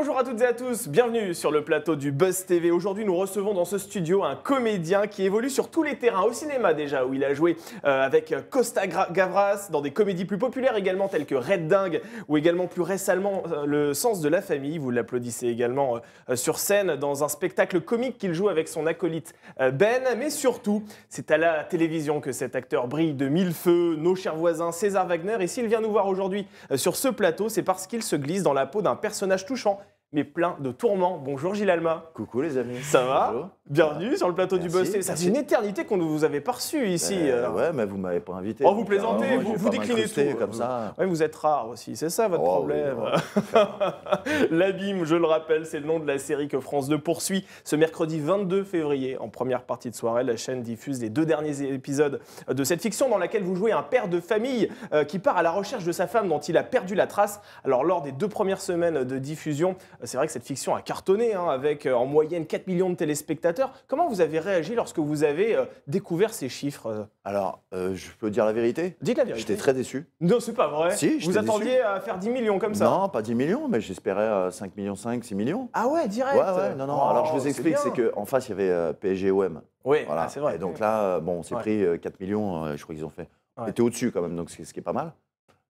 Bonjour à toutes et à tous, bienvenue sur le plateau du Buzz TV. Aujourd'hui, nous recevons dans ce studio un comédien qui évolue sur tous les terrains, au cinéma déjà, où il a joué avec Costa Gavras, dans des comédies plus populaires également, telles que Red Dingue, ou également plus récemment Le Sens de la famille. Vous l'applaudissez également sur scène dans un spectacle comique qu'il joue avec son acolyte Ben. Mais surtout, c'est à la télévision que cet acteur brille de mille feux. Nos chers voisins César Wagner, et s'il vient nous voir aujourd'hui sur ce plateau, c'est parce qu'il se glisse dans la peau d'un personnage touchant, mais plein de tourments. Bonjour Gilles Alma. Coucou les amis. Ça va? Bonjour. Bienvenue sur le plateau du Buzz TV. Ça fait merci. une éternité qu'on ne vous avait pas reçu ici. Ouais, mais vous m'avez pas invité. Oh, vous plaisantez, vous déclinez tout. Comme ça. Ouais, vous êtes rare aussi, c'est ça votre problème. Oui, L'Abîme, je le rappelle, c'est le nom de la série que France 2 poursuit ce mercredi 22 février. En première partie de soirée, la chaîne diffuse les 2 derniers épisodes de cette fiction dans laquelle vous jouez un père de famille qui part à la recherche de sa femme dont il a perdu la trace. Alors lors des 2 premières semaines de diffusion, c'est vrai que cette fiction a cartonné, avec en moyenne 4 millions de téléspectateurs. Comment vous avez réagi lorsque vous avez découvert ces chiffres? Alors, je peux dire la vérité? Dites la vérité. J'étais très déçu. Non, c'est pas vrai. Si, vous attendiez à faire 10 millions comme ça? Non, pas 10 millions, mais j'espérais 5 millions, 5, 6 millions. Ah ouais, direct. Ouais, non. Oh, alors je vous explique, c'est c'est qu'en face, il y avait PSG-OM. Oui, Voilà. c'est vrai. Et donc là, bon, on s'est Ouais. pris 4 millions, je crois qu'ils ont fait. Ouais. On était au-dessus quand même, donc ce qui est pas mal.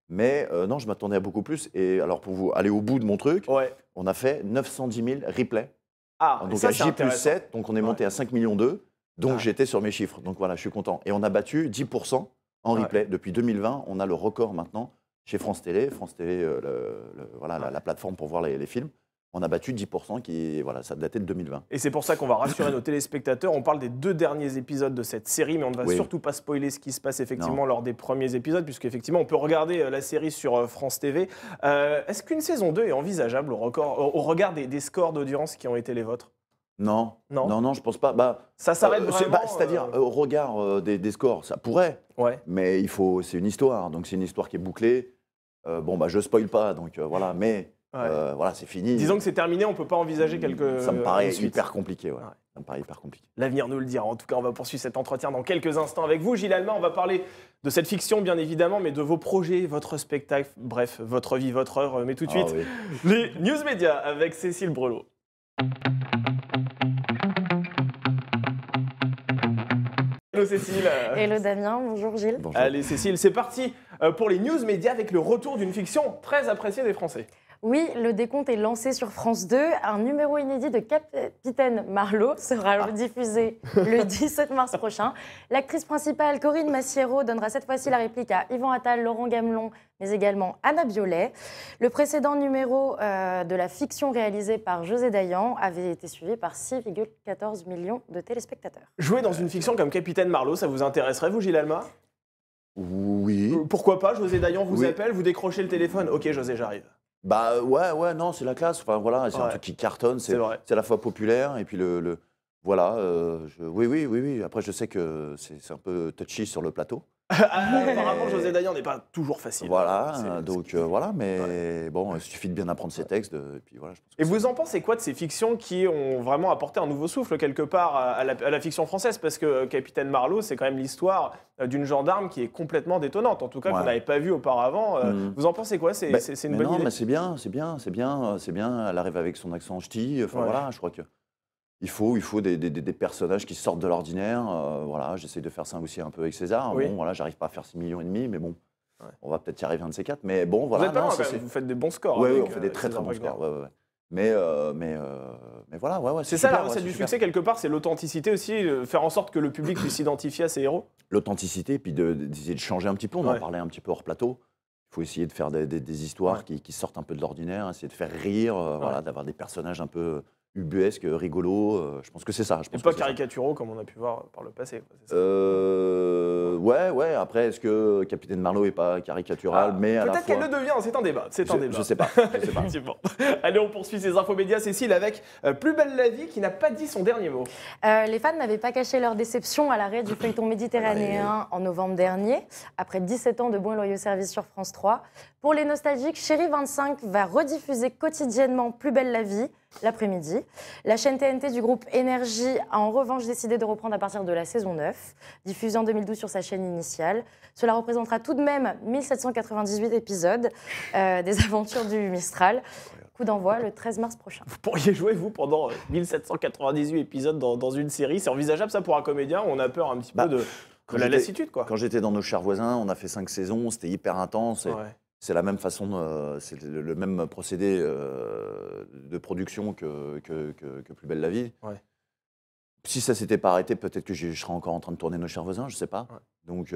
Mais non, je m'attendais à beaucoup plus. Et alors, pour vous aller au bout de mon truc, Ouais. on a fait 910 000 replays. Ah, Donc ça, à c'est J plus intéressant. 7, donc on est monté à 5 millions 2. Donc Ouais. j'étais sur mes chiffres. Donc voilà, je suis content. Et on a battu 10% en Ouais. replay. Depuis 2020, on a le record maintenant chez France Télé. France Télé, voilà, la plateforme pour voir les films. On a battu 10% voilà, ça datait de 2020. Et c'est pour ça qu'on va rassurer nos téléspectateurs. On parle des 2 derniers épisodes de cette série, mais on ne va surtout pas spoiler ce qui se passe effectivement lors des premiers épisodes, puisqu'effectivement, on peut regarder la série sur France TV. Est-ce qu'une saison 2 est envisageable au regard des scores d'audience qui ont été les vôtres? Non, je pense pas. Ça s'arrête vraiment C'est-à-dire, au regard des scores, ça pourrait, Ouais. mais c'est une histoire. Donc c'est une histoire qui est bouclée. Je spoil pas, donc voilà, mais Ouais. voilà, c'est fini. Disons que c'est terminé, on ne peut pas envisager Ça me paraît une suite. hyper compliqué, ouais. Ouais. Ça me paraît hyper compliqué. L'avenir nous le dira. En tout cas, on va poursuivre cet entretien dans quelques instants avec vous, Gilles Alma. On va parler de cette fiction, bien évidemment, mais de vos projets, votre spectacle, bref, votre vie, votre œuvre. Mais tout de suite, oui. les news médias avec Cécile Brelot. Hello Cécile. Hello Damien, bonjour Gilles. Bonjour. Allez Cécile, c'est parti pour les news médias avec le retour d'une fiction très appréciée des Français. Oui, le décompte est lancé sur France 2. Un numéro inédit de Capitaine Marlowe sera diffusé le 17 mars prochain. L'actrice principale, Corinne Massiero, donnera cette fois-ci la réplique à Yvan Attal, Laurent Gamelon, mais également Anna Biolay. Le précédent numéro de la fiction réalisée par José Dayan avait été suivi par 6,14 millions de téléspectateurs. Jouer dans une fiction comme Capitaine Marlowe, ça vous intéresserait, vous, Gilles Alma? Oui. Pourquoi pas? José Dayan vous Oui. appelle, vous décrochez le téléphone. Ok, José, j'arrive. Ouais, non, c'est la classe. Enfin voilà, c'est un truc qui cartonne. C'est vrai. C'est à la fois populaire et puis voilà. Oui. Après, je sais que c'est un peu touchy sur le plateau. Apparemment, José Dayan n'est pas toujours facile. Voilà, voilà, mais bon, il suffit de bien apprendre ses textes. Et puis voilà. Je pense que Et vous en pensez quoi de ces fictions qui ont vraiment apporté un nouveau souffle quelque part à la fiction française? Parce que Capitaine Marlowe, c'est quand même l'histoire d'une gendarme qui est complètement détonnante, en tout cas qu'on n'avait pas vu auparavant. Vous en pensez quoi? C'est une bonne idée? mais c'est bien. Elle arrive avec son accent ch'ti. Enfin voilà, je crois que il faut des personnages qui sortent de l'ordinaire. Voilà, j'essaie de faire ça aussi un peu avec César. Oui. Bon, voilà, j'arrive pas à faire 6,5 millions, mais bon, Ouais. on va peut-être y arriver un de ces quatre. Mais bon, voilà. Vous êtes pas non, loin, ça, quand même. Vous faites des bons scores. Oui, avec, on fait des très César bons Wagner. scores. Ouais. Mais voilà, ouais. C'est ça super, la recette c'est du super. succès quelque part, c'est l'authenticité aussi, faire en sorte que le public puisse s'identifier à ses héros. L'authenticité, puis d'essayer de changer un petit peu. On en parlait un petit peu hors plateau. Il faut essayer de faire des histoires qui sortent un peu de l'ordinaire, essayer de faire rire, voilà, d'avoir des personnages un peu ubuesques, rigolos. Je pense que c'est ça. Et pas caricaturaux comme on a pu voir par le passé. Quoi, c'est ça. Ouais. Après, est-ce que Capitaine Marlowe n'est pas caricatural, mais à la fois... Peut-être qu'elle le devient, c'est un débat. Je sais pas. Effectivement. Allez, on poursuit ces infos médias, Cécile, avec Plus belle la vie, qui n'a pas dit son dernier mot. Les fans n'avaient pas caché leur déception à l'arrêt du feuilleton méditerranéen en novembre dernier, après 17 ans de bons et loyaux services sur France 3. Pour les nostalgiques, Chérie 25 va rediffuser quotidiennement Plus belle la vie l'après-midi. La chaîne TNT du groupe Énergie a en revanche décidé de reprendre à partir de la saison 9, diffusée en 2012 sur sa chaîne initiale. Cela représentera tout de même 1798 épisodes des aventures du Mistral. Coup d'envoi le 13 mars prochain. Vous pourriez jouer, vous, pendant 1798 épisodes dans une série. C'est envisageable, ça, pour un comédien? On a peur un petit peu de la lassitude, quoi. Quand j'étais dans Nos Chers Voisins, on a fait 5 saisons, c'était hyper intense. Ouais. C'est la même façon, c'est le même procédé de production que Plus belle la vie. Ouais. Si ça s'était pas arrêté, peut-être que je serais encore en train de tourner Nos Chers Voisins, je sais pas. Ouais. Donc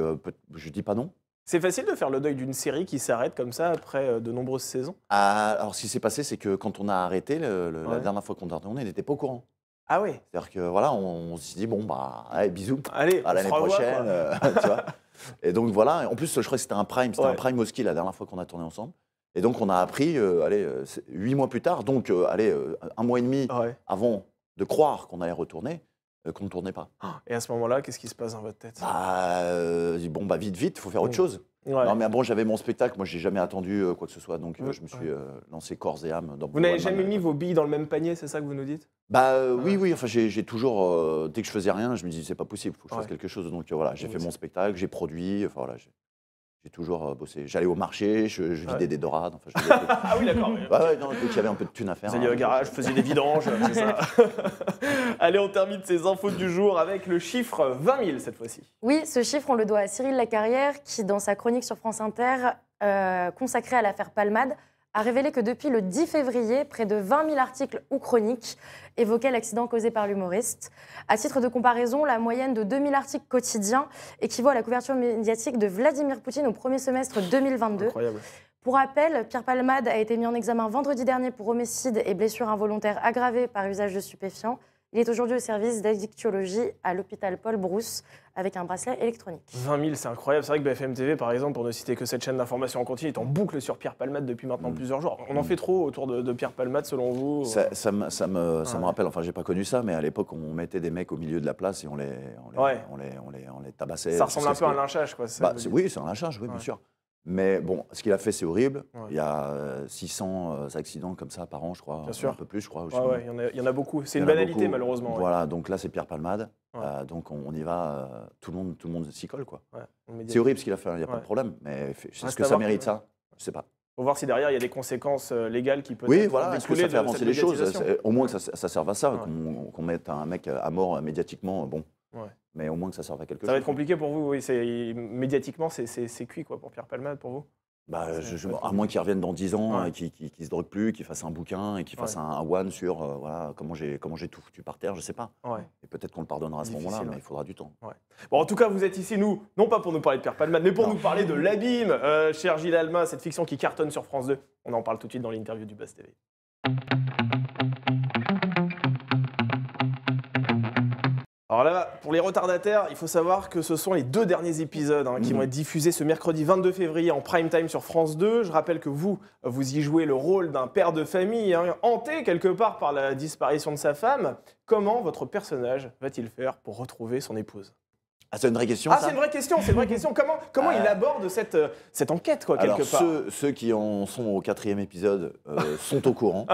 je dis pas non. C'est facile de faire le deuil d'une série qui s'arrête comme ça après de nombreuses saisons? Alors ce qui s'est passé, c'est que quand on a arrêté, la Ouais. dernière fois qu'on a tourné, il n'était pas au courant. Ah oui. C'est-à-dire que voilà, on s'est dit bon bah allez, bisous, Allez, à on l'année se revoit, prochaine, quoi. tu vois. Et donc voilà, en plus je crois que c'était un Ouais. prime au ski la dernière fois qu'on a tourné ensemble. Et donc on a appris, 8 mois plus tard, donc 1 mois et demi Ouais. avant de croire qu'on allait retourner, qu'on ne tournait pas. Et à ce moment-là, qu'est-ce qui se passe dans votre tête? J'ai dit, bon bah vite, il faut faire autre chose. Ouais. Non mais bon, j'avais mon spectacle, moi j'ai jamais attendu quoi que ce soit, donc Ouais. je me suis lancé corps et âme dans Vous n'avez One jamais Man. mis vos billes dans le même panier, c'est ça que vous nous dites? Oui, enfin j'ai toujours, dès que je faisais rien, je me dis c'est pas possible, il faut que je fasse Ouais. quelque chose. Donc voilà, j'ai Oui, fait c'est- mon spectacle, j'ai produit, enfin voilà, j'ai toujours bossé. J'allais au marché, je vidais Ouais. des dorades, enfin je faisais des trucs. Ah oui, d'accord. Ouais, non, dès qu'il y avait un peu de thunes à faire. Vous alliez au garage, vous faisiez des vidanges, c'est ça. Allez, on termine ces infos du jour avec le chiffre 20 000 cette fois-ci. Oui, ce chiffre, on le doit à Cyril Lacarrière, qui, dans sa chronique sur France Inter, consacrée à l'affaire Palmade, a révélé que depuis le 10 février, près de 20 000 articles ou chroniques évoquaient l'accident causé par l'humoriste. À titre de comparaison, la moyenne de 2 000 articles quotidiens équivaut à la couverture médiatique de Vladimir Poutine au premier semestre 2022. Incroyable. Pour rappel, Pierre Palmade a été mis en examen vendredi dernier pour homicide et blessure involontaire aggravée par usage de stupéfiants. Il est aujourd'hui au service d'addictologie à l'hôpital Paul Brousse avec un bracelet électronique. 20 000, c'est incroyable. C'est vrai que BFM TV, par exemple, pour ne citer que cette chaîne d'information en continu, est en boucle sur Pierre Palmade depuis maintenant plusieurs jours. On en fait trop autour de Pierre Palmade, selon vous? Ça me Ouais. rappelle, enfin j'ai pas connu ça, mais à l'époque on mettait des mecs au milieu de la place et on les Ouais. tabassait. Ça ressemble un peu à un jusqu'à ce lynchage, quoi. que- Oui, c'est un lynchage, oui, bien Ouais. sûr. Mais bon, ce qu'il a fait, c'est horrible. Ouais. Il y a 600 accidents comme ça par an, je crois. Bien sûr. Un peu plus, je crois. Ouais, ouais, il y en a beaucoup. C'est Il y une en a banalité, beaucoup. malheureusement. Ouais. Voilà, donc là c'est Pierre Palmade. Ouais. Donc on y va, tout le monde s'y colle, quoi. Ouais, on médiatise. C'est horrible ce qu'il a fait, il n'y a pas Ouais. de problème. Mais est-ce Reste que à ça voir, mérite quand même. ça? Je sais pas. Faut voir si derrière, il y a des conséquences légales qui peuvent Oui, voilà, est-ce que découler ça de fait avancer cette les choses? médiatisation. Au moins que ça serve à ça, Ouais. qu'on mette un mec à mort médiatiquement, bon. Ouais. Mais au moins que ça serve à quelque chose. Ça va être compliqué pour vous, oui. Médiatiquement, c'est cuit, quoi, pour Pierre Palmade, pour vous? Bah, Ça va être à moins qu'il revienne dans 10 ans, Ouais. qu'il se drogue plus, qu'il fasse un bouquin et qu'il fasse Ouais. un one sur voilà, comment j'ai tout foutu par terre, je sais pas. Ouais. Et peut-être qu'on le pardonnera à ce Difficile, moment-là, mais ouais. il faudra du temps. Bon, en tout cas, vous êtes ici, nous, non pas pour nous parler de Pierre Palmade, mais pour Non. nous parler de L'Abîme, cher Gilles Alma, cette fiction qui cartonne sur France 2. On en parle tout de suite dans l'interview du Buzz TV. Alors là, pour les retardataires, il faut savoir que ce sont les 2 derniers épisodes qui vont être diffusés ce mercredi 22 février en prime time sur France 2. Je rappelle que vous y jouez le rôle d'un père de famille hanté quelque part par la disparition de sa femme. Comment votre personnage va-t-il faire pour retrouver son épouse? Ah, c'est une vraie question, Ah, ça? c'est une vraie question, c'est une vraie question. Comment il aborde cette enquête, quoi, quelque Alors, part? ceux qui en sont au 4e épisode sont au courant.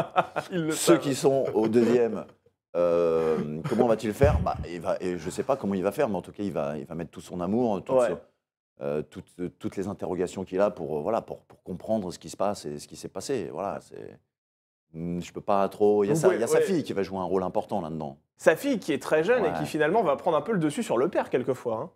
Ils le Ceux savent. qui sont au 2e, comment va-t-il faire? Et je ne sais pas comment il va faire, mais en tout cas, il va mettre tout son amour, Ouais. toutes les interrogations qu'il a pour comprendre ce qui se passe et ce qui s'est passé. Voilà, je peux pas trop. Il y a, Vous sa, pouvez- il y a sa ouais. fille qui va jouer un rôle important là-dedans. Sa fille qui est très jeune et Ouais. qui finalement va prendre un peu le dessus sur le père quelquefois. Hein.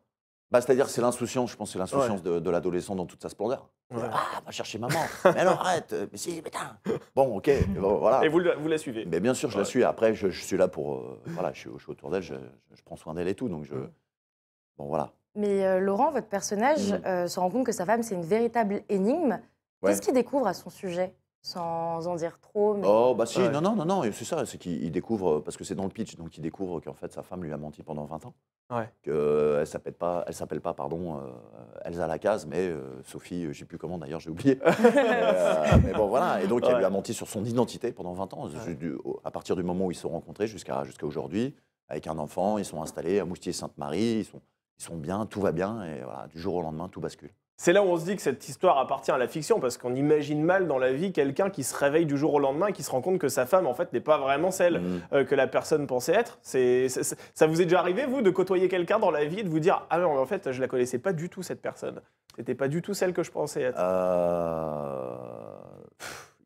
C'est-à-dire que c'est l'insouciance, je pense, c'est l'insouciance de l'adolescent dans toute sa splendeur. Ouais. Ah, va chercher maman. Mais non, arrête. Mais si, putain. Bon, ok. Bon, voilà. Et vous la suivez. Mais bien sûr, je la Ouais. suis. Après, je suis là pour. Voilà, je suis autour d'elle, je prends soin d'elle et tout. Donc, bon, voilà. Mais Laurent, votre personnage, se rend compte que sa femme, c'est une véritable énigme. Ouais. Qu'est-ce qu'il découvre à son sujet? Sans en dire trop, mais... Oh, bah si, Ouais. non, et c'est ça, c'est qu'il découvre, parce que c'est dans le pitch, donc il découvre qu'en fait sa femme lui a menti pendant 20 ans, Ouais. qu'elle s'appelle pas, pardon, Elsa Lacaze, mais Sophie, je sais plus comment d'ailleurs, j'ai oublié. Mais bon, voilà, et donc elle Ouais. lui a menti sur son identité pendant 20 ans, à partir du moment où ils se sont rencontrés jusqu'à aujourd'hui, avec un enfant, ils sont installés à Moustier-Sainte-Marie, ils sont bien, tout va bien, et voilà, du jour au lendemain, tout bascule. C'est là où on se dit que cette histoire appartient à la fiction, parce qu'on imagine mal dans la vie quelqu'un qui se réveille du jour au lendemain et qui se rend compte que sa femme, en fait, n'est pas vraiment celle que la personne pensait être. Ça vous est déjà arrivé, vous, de côtoyer quelqu'un dans la vie et de vous dire « Ah non, en fait, je la connaissais pas du tout, cette personne. C'était pas du tout celle que je pensais être. »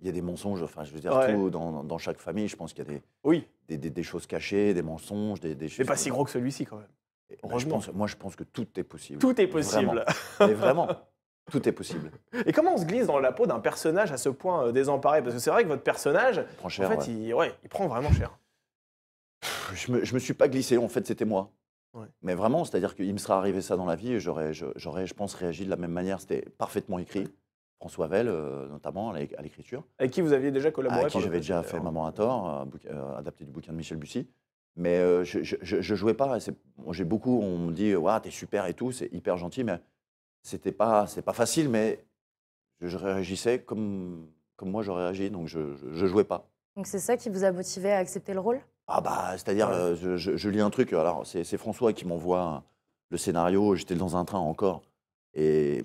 il y a des mensonges, enfin, je veux dire, Ouais. tout, dans chaque famille, je pense qu'il y a Oui, des choses cachées, des mensonges, des mais choses. pas si gros que celui-ci quand même. Heureusement. Moi, je pense que tout est possible. Tout est Vraiment. possible. Mais vraiment, tout est possible. Et comment on se glisse dans la peau d'un personnage à ce point désemparé? Parce que c'est vrai que votre personnage, Prends cher, en fait, ouais. il prend vraiment cher. Je me suis pas glissé, en fait, c'était moi. Ouais. Mais vraiment, c'est-à-dire qu'il me serait arrivé ça dans la vie, et j'aurais, je pense, réagi de la même manière. C'était parfaitement écrit. François Vell, notamment, à l'écriture, Avec qui vous aviez déjà collaboré à qui par le j'avais passé, déjà fait d'ailleurs. Maman à tort, adapté du bouquin de Michel Bussy. Mais je jouais pas. J'ai beaucoup, on me dit, ouais, t'es super et tout, c'est hyper gentil, mais c'est pas facile, mais je réagissais comme moi j'aurais réagi, donc je jouais pas. Donc c'est ça qui vous a motivé à accepter le rôle? Ah bah, c'est-à-dire, Ouais. je lis un truc, alors c'est François qui m'envoie le scénario, j'étais dans un train encore, et,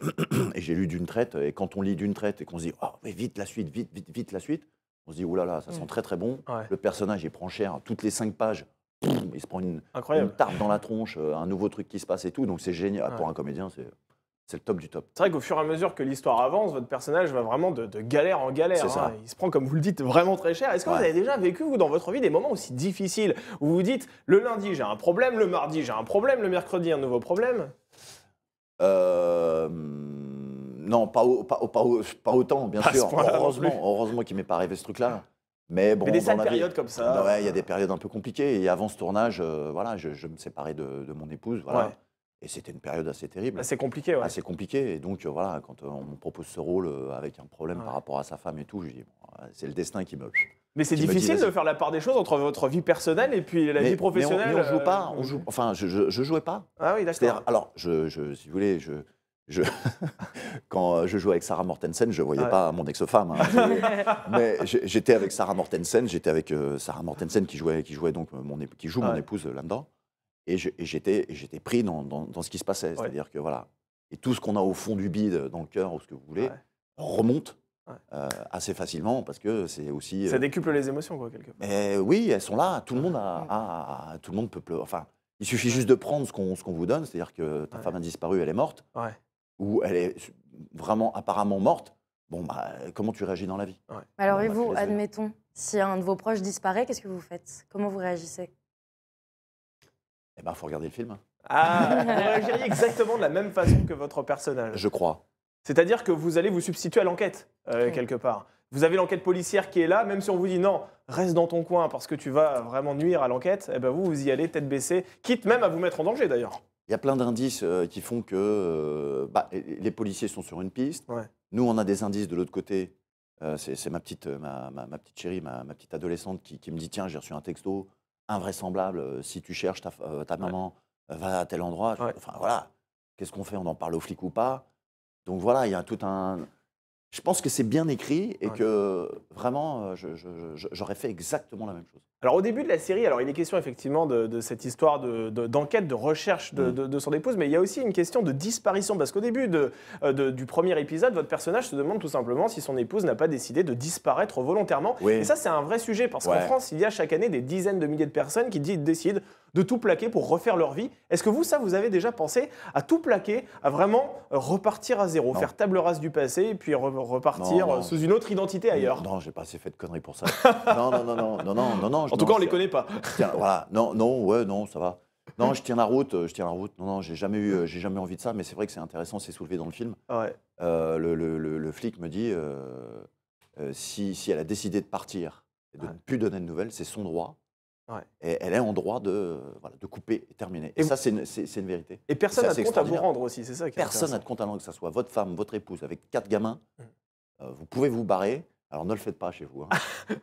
et j'ai lu d'une traite, et quand on lit d'une traite et qu'on se dit, oh, mais vite la suite, vite la suite, on se dit, oulala, ça sent très très bon, Ouais. le personnage il prend cher, toutes les 5 pages, il se prend une Incroyable. tarte dans la tronche, un nouveau truc qui se passe et tout, donc c'est génial, Ouais. pour un comédien, c'est le top du top. C'est vrai qu'au fur et à mesure que l'histoire avance, votre personnage va vraiment de galère en galère. C'est ça. Il se prend, comme vous le dites, vraiment très cher. Est-ce que vous Ouais. avez déjà vécu, vous, dans votre vie, des moments aussi difficiles où vous vous dites, le lundi, j'ai un problème, le mardi, j'ai un problème, le mercredi, un nouveau problème? Non, pas autant, bien Pas à ce sûr. point-là non plus. Heureusement qu'il m'est pas arrivé ce truc-là. Mais bon, Mais des dans sales la vie, périodes comme ça. ouais, il y a des périodes un peu compliquées. Et avant ce tournage, voilà, je me séparais de mon épouse, voilà. Ouais. Et c'était une période assez terrible, C'est compliqué, ouais. assez compliquée. Et donc, voilà, quand on me propose ce rôle avec un problème Ouais. par rapport à sa femme et tout, je dis, bon, c'est le destin qui me. Mais c'est qui me dit, difficile de vas-y. faire la part des choses entre votre vie personnelle et puis la vie professionnelle. Mais on joue pas, enfin, je jouais pas. Ah oui, C'est-à-dire, d'accord. alors, si vous voulez, quand je jouais avec Sarah Mortensen, je ne voyais Ouais. pas mon ex-femme. Mais j'étais avec Sarah Mortensen, Sarah Mortensen qui jouait donc qui joue mon Ouais. épouse là-dedans. Et j'étais pris dans ce qui se passait. Ouais. C'est-à-dire que voilà. Et tout ce qu'on a au fond du bide, dans le cœur, ou ce que vous voulez, Ouais. remonte Ouais. assez facilement parce que c'est aussi. Ça décuple les émotions, quoi, quelque part. Mais oui, elles sont là. Tout le monde tout le monde peut pleurer. Enfin, il suffit juste de prendre ce qu'on vous donne. C'est-à-dire que ta Ouais. femme a disparu, elle est morte, Ouais. ou elle est vraiment apparemment morte. Bon, bah, comment tu réagis dans la vie? Alors, Bon, et bah, vous, tu laisses venir. admettons, si un de vos proches disparaît, qu'est-ce que vous faites? Comment vous réagissez? Eh ben, faut regarder le film, Ah, vous réagiriez exactement de la même façon que votre personnage. je crois. C'est-à-dire que vous allez vous substituer à l'enquête, Oui. quelque part. Vous avez l'enquête policière qui est là, même si on vous dit non, reste dans ton coin parce que tu vas vraiment nuire à l'enquête, eh ben vous y allez tête baissée, quitte même à vous mettre en danger d'ailleurs. Il y a plein d'indices qui font que les policiers sont sur une piste. Ouais. Nous, on a des indices de l'autre côté. C'est ma petite chérie, ma petite adolescente qui me dit, tiens, j'ai reçu un texto invraisemblable. Si tu cherches ta maman, va à tel endroit. Ouais. Enfin, voilà. Qu'est-ce qu'on fait? On en parle aux flics ou pas? Donc voilà, il y a tout un. Je pense que c'est bien écrit et Ouais. que vraiment, j'aurais fait exactement la même chose. Alors au début de la série, alors il est question effectivement de cette histoire d'enquête, de recherche de son épouse, mais il y a aussi une question de disparition, parce qu'au début du premier épisode, votre personnage se demande tout simplement si son épouse n'a pas décidé de disparaître volontairement. Oui. Et ça c'est un vrai sujet, parce qu'en Ouais. France, il y a chaque année des dizaines de milliers de personnes qui décident de tout plaquer pour refaire leur vie. Est-ce que vous avez déjà pensé à tout plaquer, à vraiment repartir à zéro, Non. faire table rase du passé et puis repartir Non. sous une autre identité ailleurs? Non, j'ai pas assez fait de conneries pour ça. Non. En tout cas, on les connaît pas. Voilà, non, ça va. Non, je tiens la route. Non, j'ai jamais envie de ça, mais c'est vrai que c'est intéressant, c'est soulevé dans le film. Ouais. Le flic me dit, si elle a décidé de partir et de ne plus donner de nouvelles, c'est son droit. Ouais. Et elle est en droit de couper et terminer. Et Et ça, c'est une vérité. Et personne Ça, n'a c'est de compte à vous extraordinaire. rendre aussi, c'est ça qui est Personne n'a intéressant. de compte à rendre, que ce soit votre femme, votre épouse, avec 4 gamins. Vous pouvez vous barrer. Alors ne le faites pas chez vous.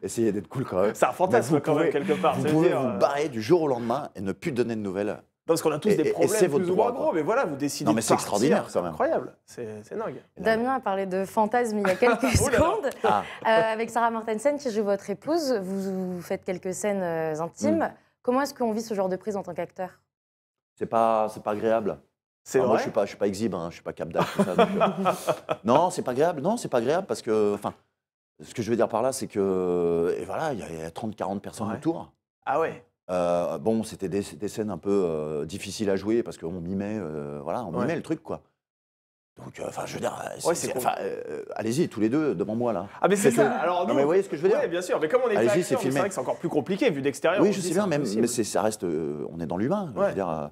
Essayez d'être cool quand même. C'est un fantasme Mais quand même, quelque part. Vous Ça veut pouvez dire, vous barrer du jour au lendemain et ne plus donner de nouvelles. parce qu'on a tous des et problèmes c'est votre plus ou moins droit, quoi. gros, mais voilà, vous décidez Non, mais de c'est partir. extraordinaire, C'est quand même. incroyable, c'est dingue. Damien a parlé de fantasme il y a quelques Oh là là. secondes. Ah, Avec Sarah Mortensen qui joue votre épouse, vous faites quelques scènes intimes. Comment est-ce qu'on vit ce genre de prise en tant qu'acteur? c'est pas agréable. C'est Enfin, vrai. moi, je suis pas exhibe, je suis pas cap d'âge, tout ça, donc, non, c'est pas agréable. Non, c'est pas agréable parce que, enfin, ce que je veux dire par là, c'est que, et voilà, il y a 30-40 personnes Ouais. autour. Ah ouais. Bon, c'était des scènes un peu difficiles à jouer parce qu'on mimait, voilà, on Ouais. mimait le truc, quoi. Donc, enfin, je veux dire, Ouais, c'est cool. allez-y, tous les deux, devant moi, là. Ah mais c'est ça. Faites-le. Alors Non, nous, mais vous voyez ce que je veux dire? ouais, bien sûr. Mais comme on est pas Allez-y, c'est acteur, c'est filmé. vrai que c'est encore plus compliqué vu d'extérieur. Oui, on je se dit, sais bien, c'est même, impossible. mais ça reste, on est dans l'humain. Je Ouais. veux dire,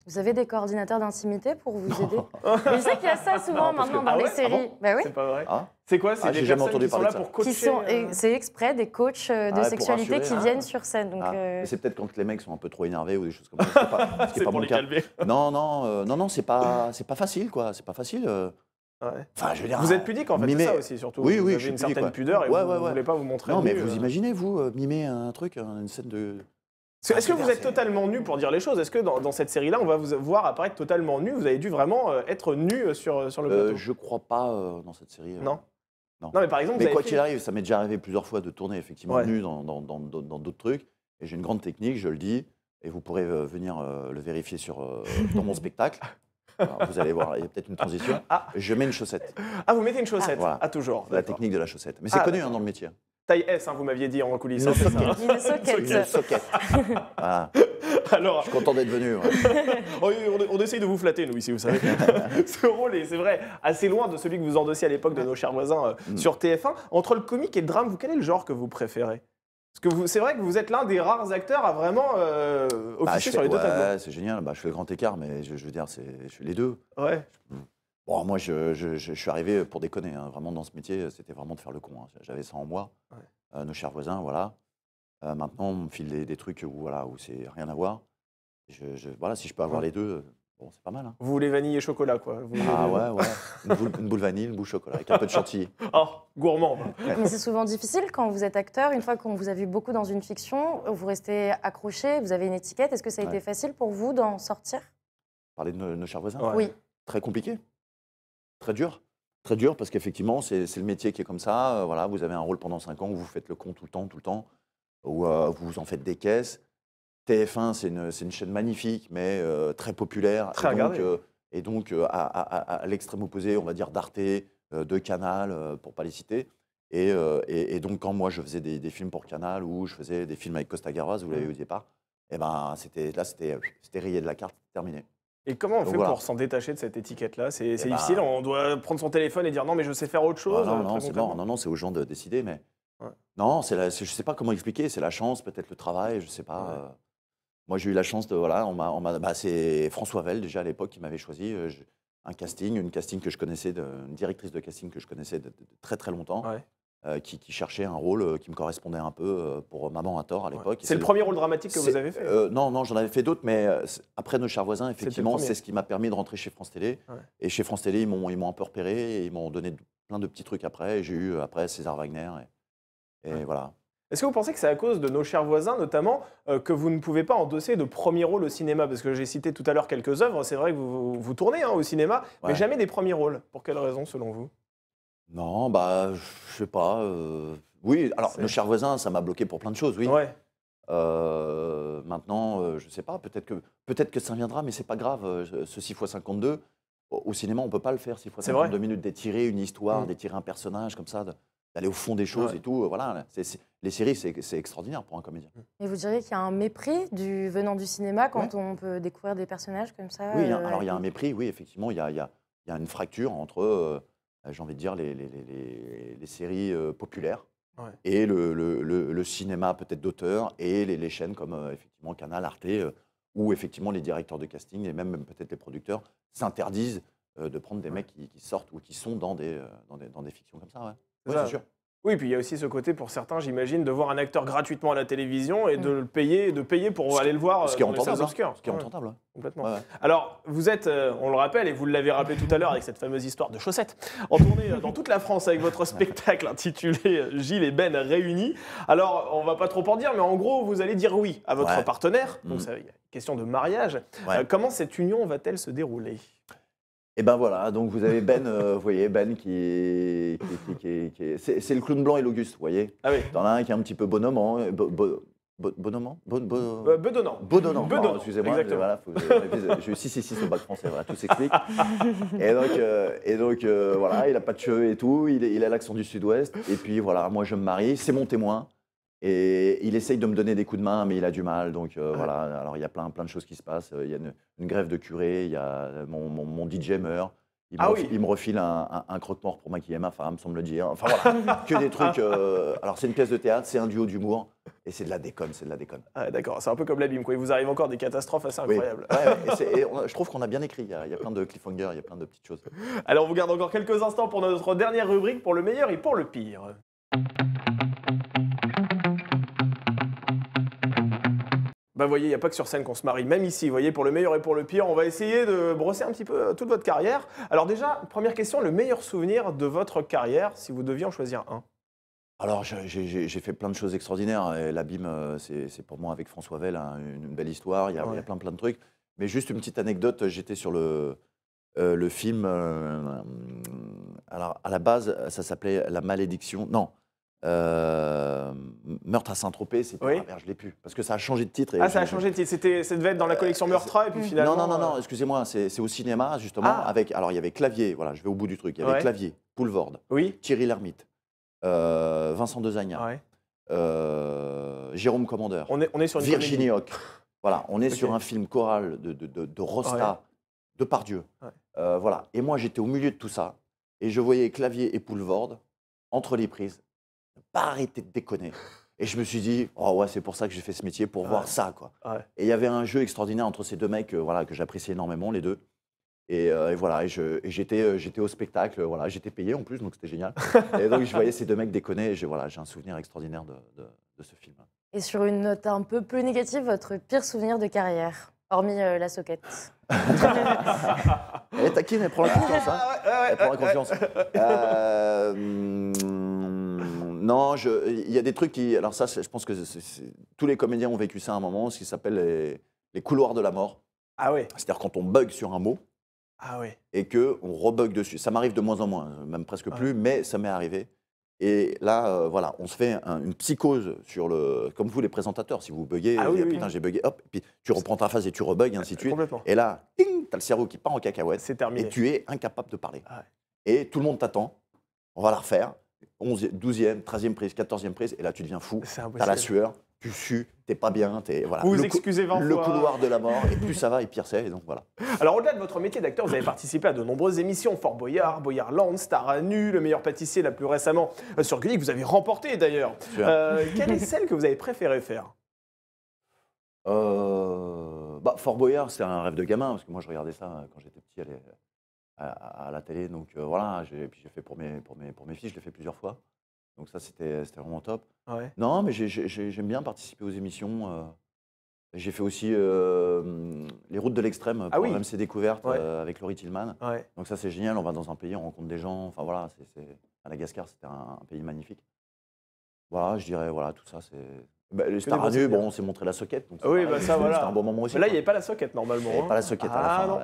Vous avez des coordinateurs d'intimité pour vous aider? Mais je sais qu'il y a ça souvent Non, parce que- maintenant dans Ah les ouais? séries. Ah bon Bah oui. C'est pas vrai. ah, C'est quoi? C'est Ah, des j'ai jamais personnes entendu qui sont parler là de ça. pour coacher. Qui sont, c'est exprès des coachs de pour sexualité rassurer, qui hein. viennent sur scène. Donc, mais c'est peut-être quand les mecs sont un peu trop énervés ou des choses comme ça. C'est pas, ce qui C'est est pas pour mon les cas. calmer. Non, c'est pas facile, quoi. C'est pas facile. Ouais. Enfin, je veux dire. Vous êtes pudique en fait, mimer- c'est ça aussi surtout. Oui, vous oui, avez je suis une pudique, certaine ouais. pudeur et Ouais, vous ouais, ne ouais. voulez pas vous montrer. Non, mais nu, vous imaginez, vous, mimer un truc, une scène de. Est-ce que vous êtes c'est- totalement nu pour dire les choses? Est-ce que dans cette série-là, on va vous voir apparaître totalement nu? Vous avez dû vraiment être nu sur le plateau? Je crois pas dans cette série. Non. Non. Non, mais par exemple, Mais vous avez quoi fait- qu'il arrive, ça m'est déjà arrivé plusieurs fois de tourner effectivement Ouais. nu dans d'autres trucs. Et j'ai une grande technique, je le dis, et vous pourrez venir le vérifier dans mon spectacle. Alors, vous allez voir, il y a peut-être une transition. Ah. Je mets une chaussette. Ah, vous mettez une chaussette. Voilà. Ah, toujours. La D'accord. technique de la chaussette. Mais c'est Ah, connu d'accord. dans le métier. Taille S, hein, vous m'aviez dit en coulisses. Une hein, c'est ça, socket. hein. Une socket. Une socket. Voilà. Alors, Je suis content d'être venu. Ouais. oui, on essaye de vous flatter, nous, ici, vous savez. Ce rôle est, c'est vrai, assez loin de celui que vous endossiez à l'époque de Nos chers voisins sur TF1. Entre le comique et le drame, quel est le genre que vous préférez? Parce que c'est vrai que vous êtes l'un des rares acteurs à vraiment officier sur les deux tableaux. Ouais, c'est génial. Je fais le grand écart, mais je veux dire, je fais les deux. Ouais. Bon, moi, je suis arrivé pour déconner. Hein. Vraiment, dans ce métier, c'était vraiment de faire le con. Hein. J'avais ça en moi. Ouais. Nos chers voisins, voilà. Maintenant, on me file des trucs où c'est rien à voir. Voilà, si je peux avoir les deux, bon, c'est pas mal. Hein. Vous voulez vanille et chocolat, quoi. Vous voulez- Ah ouais. Une boule vanille, une boule chocolat, avec un peu de chantilly. Oh, gourmand. Mais c'est souvent difficile quand vous êtes acteur. Une fois qu'on vous a vu beaucoup dans une fiction, vous restez accroché, vous avez une étiquette. Est-ce que ça a été facile pour vous d'en sortir? Parler de nos chers voisins. Ouais. Oui. Très compliqué. Très dur. Très dur parce qu'effectivement, c'est le métier qui est comme ça. Voilà, vous avez un rôle pendant 5 ans où vous faites le con tout le temps, où vous en faites des caisses. TF1, c'est une chaîne magnifique, mais très populaire. Très regardée. Et donc, à l'extrême opposé, on va dire d'Arte, de Canal, pour ne pas les citer. Et donc, quand moi, je faisais des films pour Canal ou je faisais des films avec Costa Gavras, vous l'avez vu au départ, et ben, c'était rayé de la carte, terminé. Et comment on Donc fait voilà. pour s'en détacher de cette étiquette-là? C'est ben, difficile, on doit prendre son téléphone et dire non, mais je sais faire autre chose. Ah non, très c'est concrètement. mort. Non, c'est aux gens de décider. Mais Ouais. non, je ne sais pas comment expliquer. C'est la chance, peut-être le travail, je ne sais pas. Ouais. Moi, j'ai eu la chance de. Voilà, c'est François Vell, déjà à l'époque, qui m'avait choisi. Une casting que je connaissais, une directrice de casting que je connaissais de très très longtemps, Ouais. qui cherchait un rôle qui me correspondait un peu pour Maman à tort à l'époque. C'est le premier rôle dramatique que vous avez fait? Non, j'en avais fait d'autres, mais après Nos chers voisins, effectivement, premier. c'est ce qui m'a permis de rentrer chez France Télé. Ouais. Et chez France Télé, ils m'ont un peu repéré et ils m'ont donné plein de petits trucs après. Et j'ai eu après César Wagner. Et voilà. Est-ce que vous pensez que c'est à cause de Nos chers voisins, notamment, que vous ne pouvez pas endosser de premier rôle au cinéma? Parce que j'ai cité tout à l'heure quelques œuvres, c'est vrai que vous tournez au cinéma, mais Ouais. jamais des premiers rôles. Pour quelle raison, selon vous? Non, je sais pas. Oui, alors Nos chers voisins, ça m'a bloqué pour plein de choses, oui. Ouais. Maintenant, je sais pas, peut-être que ça viendra, mais c'est pas grave. Ce 6x52, au cinéma, on peut pas le faire. 6x52 minutes, d'étirer une histoire, d'étirer un personnage comme ça, d'aller au fond des choses Ouais. et tout. Voilà, les séries, c'est extraordinaire pour un comédien. Et vous diriez qu'il y a un mépris venant du cinéma quand on peut découvrir des personnages comme ça? Oui, alors il y a un mépris, oui, effectivement, il y a une fracture entre, j'ai envie de dire, les séries populaires et le cinéma peut-être d'auteur et les chaînes comme effectivement Canal, Arte, où effectivement les directeurs de casting et même peut-être les producteurs s'interdisent de prendre des mecs qui sortent ou qui sont dans des fictions comme ça. Ouais. Ouais, Ça. c'est sûr. Oui, puis il y a aussi ce côté pour certains, j'imagine, de voir un acteur gratuitement à la télévision et de le payer, pour aller le voir Ce qui est dans les salles entendable. obscures. Ce qui est Ouais, entendable. Ouais. complètement. Ouais. Alors, vous êtes, on le rappelle, et vous l'avez rappelé tout à l'heure avec cette fameuse histoire de chaussettes, en tournée dans toute la France avec votre spectacle intitulé Gilles et Ben réunis. Alors, on va pas trop en dire, mais en gros, vous allez dire oui à votre partenaire. Donc, c'est une question de mariage. Ouais. Comment cette union va-t-elle se dérouler? Et ben voilà, donc vous avez Ben, vous voyez, Ben c'est le clown blanc et l'Auguste, vous voyez. Ah oui. T'en as un qui est un petit peu bonhommant, bedonnant Bedonnant. Bedonnant, Bedonnant, excusez-moi, exactement. voilà, j'ai eu 6 au bac français, voilà, tout s'explique. et donc voilà, il a pas de cheveux et tout, il a l'accent du sud-ouest, et puis voilà, moi je me marie, c'est mon témoin, et il essaye de me donner des coups de main, mais il a du mal, donc voilà, alors il y a plein de choses qui se passent, il y a une grève de curé, il y a mon DJ meurt, Il me refile un croque-mort pour maquiller ma femme, sans me le dire. Enfin voilà, que des trucs. Alors c'est une pièce de théâtre, c'est un duo d'humour, et c'est de la déconne, c'est de la déconne. Ah, d'accord, c'est un peu comme l'abîme, quoi. Il vous arrive encore des catastrophes assez Oui. incroyables. Je trouve qu'on a bien écrit, il y a plein de cliffhangers, il y a plein de petites choses. Alors, on vous garde encore quelques instants pour notre dernière rubrique, pour le meilleur et pour le pire. Bah, vous voyez, il n'y a pas que sur scène qu'on se marie, même ici, vous voyez, pour le meilleur et pour le pire, on va essayer de brosser un petit peu toute votre carrière. Alors déjà, première question, le meilleur souvenir de votre carrière, si vous deviez en choisir un? Alors j'ai fait plein de choses extraordinaires, et l'abîme, c'est pour moi avec François Vell une belle histoire, il y a plein de trucs. Mais juste une petite anecdote, j'étais sur le film, alors à la base, ça s'appelait La Malédiction, non, Meurtre à Saint-Tropez, c'était, Oui. je l'ai plus, parce que ça a changé de titre. Ah, ça a changé de titre, ça devait être dans la collection Meurtra, et puis finalement... Non, excusez-moi, c'est au cinéma, justement, alors il y avait Clavier, voilà, je vais au bout du truc, il y avait Clavier, Poulvorde, Oui. Thierry Lhermitte, Vincent Dezagnat, Jérôme Commandeur, On est sur une Virginie comédie. Hoc. Voilà, on est sur un film choral de Rosta, de Pardieu. Voilà. Et moi, j'étais au milieu de tout ça, et je voyais Clavier et Poulvorde, entre les prises, ne pas arrêter de déconner. Et je me suis dit, oh ouais, c'est pour ça que j'ai fait ce métier, pour voir ça, quoi. Et il y avait un jeu extraordinaire entre ces deux mecs, voilà, que j'appréciais énormément, les deux. Et voilà, j'étais au spectacle, voilà, j'étais payé en plus, donc c'était génial. Et donc je voyais ces deux mecs déconner, et j'ai un souvenir extraordinaire de ce film. Et sur une note un peu plus négative, votre pire souvenir de carrière, hormis la soquette? Elle est taquine, elle prend la confiance, hein. Elle prend la confiance. Non, il y a des trucs qui... Alors ça, je pense que tous les comédiens ont vécu ça à un moment, ce qui s'appelle les couloirs de la mort. Ah oui. C'est-à-dire quand on bug sur un mot, et qu'on rebug dessus. Ça m'arrive de moins en moins, même presque plus, mais ça m'est arrivé. Et là, voilà, on se fait une psychose sur comme vous les présentateurs, si vous buguez, putain j'ai bugué, hop, puis tu reprends ta phase et tu rebugs, et ainsi de suite. Et là, ting, t'as le cerveau qui part en cacahuète, c'est terminé. Et tu es incapable de parler. Et tout le monde t'attend, on va la refaire, 12e, 13e prise, 14e prise, et là tu deviens fou, t'as la sueur, tu sues, t'es pas bien, voilà. Vous excusez 20 fois. Le couloir de la mort, et plus ça va, et pire c'est, et donc voilà. Alors au-delà de votre métier d'acteur, vous avez participé à de nombreuses émissions, Fort Boyard, Boyardland, Star à nu, Le meilleur pâtissier, la plus récemment sur Gulli, que vous avez remporté d'ailleurs. Quelle est celle que vous avez préféré faire? Fort Boyard, c'était un rêve de gamin, parce que moi je regardais ça quand j'étais petit à la télé, donc voilà, puis j'ai fait pour mes filles, je l'ai fait plusieurs fois. Donc ça, c'était vraiment top. Non, mais j'aime bien participer aux émissions. J'ai fait aussi les routes de l'extrême pour MC Découverte avec Laurie Tillman. Donc ça, c'est génial. On va dans un pays, on rencontre des gens. Enfin voilà, Madagascar, c'était un pays magnifique. Voilà, je dirais, voilà, tout ça, c'est... les Stars à nu, bon, on s'est montré la soquette. Donc oui, bah ça, voilà. C'était un bon moment aussi. Mais là, il n'y avait pas la soquette, normalement. Il n'y avait pas la soquette à la fin. Non.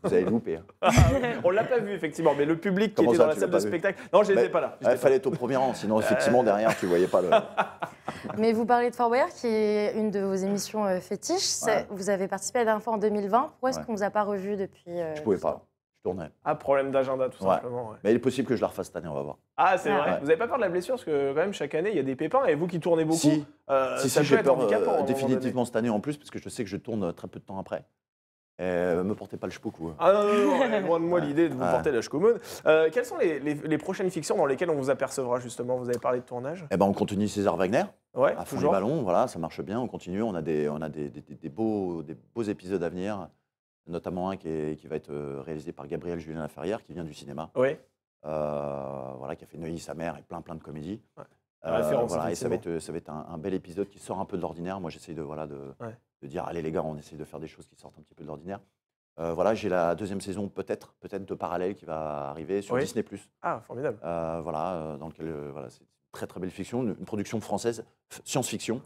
Vous avez loupé. On ne l'a pas vu, effectivement, mais le public qui était dans la salle de spectacle... Non, je n'étais pas là. Il fallait être au premier rang, sinon, effectivement, derrière, tu ne voyais pas le... Mais vous parlez de Fort Boyard, qui est une de vos émissions fétiches. Vous avez participé la dernière fois en 2020. Pourquoi est-ce qu'on ne vous a pas revu depuis... Je ne pouvais pas. Tournais. Problème d'agenda, tout simplement. Mais il est possible que je la refasse cette année, on va voir. Ah, c'est vrai. Vous n'avez pas peur de la blessure? Parce que, quand même, chaque année, il y a des pépins. Et vous qui tournez beaucoup, si j'ai peur définitivement cette année en plus, parce que je sais que je tourne très peu de temps après. Me portez pas le chpoucou. Ah non, loin de moi l'idée de vous porter la chcoumone. Quelles sont les prochaines fictions dans lesquelles on vous apercevra, justement? Vous avez parlé de tournage. On continue César Wagner. À fond les toujours. ballons, voilà, ça marche bien, on continue. On a des beaux épisodes à venir. Notamment un qui va être réalisé par Gabriel Julien Laferrière, qui vient du cinéma. Voilà, qui a fait Neuilly sa mère et plein de comédies. Voilà, et ça va être un bel épisode qui sort un peu de l'ordinaire. Moi, j'essaye de dire, allez les gars, on essaye de faire des choses qui sortent un petit peu de l'ordinaire. Voilà, j'ai la deuxième saison peut-être de Parallèle qui va arriver sur Disney+. Ah, formidable. Voilà, dans lequel c'est une très très belle fiction, une production française, science-fiction.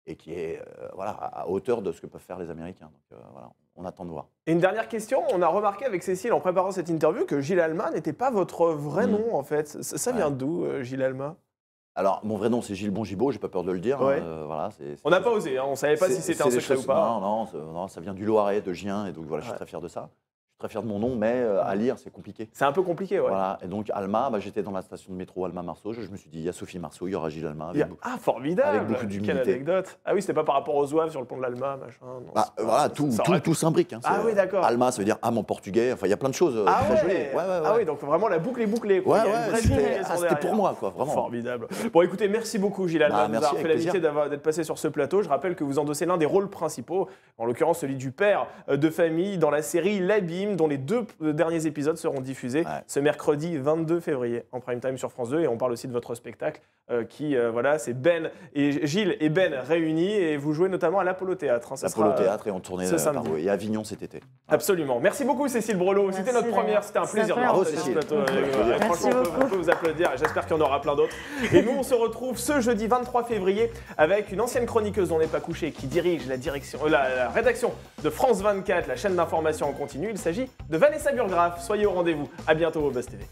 Et qui est à hauteur de ce que peuvent faire les Américains. Donc voilà, on attend de voir. Et une dernière question, on a remarqué avec Cécile en préparant cette interview que Gilles Alma n'était pas votre vrai nom en fait. Ça vient d'où, Gilles Alma? Alors, mon vrai nom c'est Gilles Bongibaud, j'ai pas peur de le dire. Voilà, on n'a pas osé, on ne savait pas si c'était un secret ou pas. Non, ça vient du Loiret, de Gien, et donc voilà, je suis très fier de ça. suis très fier de mon nom, mais à lire, c'est compliqué. C'est un peu compliqué, ouais. Voilà. Et donc, Alma, j'étais dans la station de métro Alma-Marceau. Je me suis dit, il y a Sophie Marceau, il y aura Gilles Alma. Ah, formidable. Avec beaucoup d'humilité. Quelle anecdote. Ah oui, c'était pas par rapport aux zouaves sur le pont de l'Alma, machin. Non, voilà, tout s'imbrique. Hein. Ah oui, d'accord. Alma, ça veut dire âme en portugais. Enfin, il y a plein de choses très jolies. Ah oui, donc vraiment la boucle est bouclée. Quoi. Il y a une vraie signification c'était derrière. pour moi, quoi, vraiment. Formidable. Bon, écoutez, merci beaucoup, Gilles Alma, de nous avoir fait l'amitié d'être passé sur ce plateau. Je rappelle que vous endossez l'un des rôles principaux, en l'occurrence celui du père de famille dans la série L'Abîme, dont les 2 derniers épisodes seront diffusés ce mercredi 22 février en prime time sur France 2. Et on parle aussi de votre spectacle voilà, c'est Ben et Gilles et Ben réunis et vous jouez notamment à l'Apollo Théâtre. Hein, L'Apollo Théâtre et on tournait et Avignon cet été. Absolument. Merci beaucoup Cécile Brelot. C'était notre première, c'était un plaisir de vous avoir sur ce plateau. Franchement, on peut vous applaudir et j'espère qu'il y en aura plein d'autres. Et nous, on se retrouve ce jeudi 23 février avec une ancienne chroniqueuse dont on n'est pas couché qui dirige la rédaction de France 24, la chaîne d'information en continu. Il s'agit de Vanessa Burgraff. Soyez au rendez-vous. À bientôt au Buzz TV.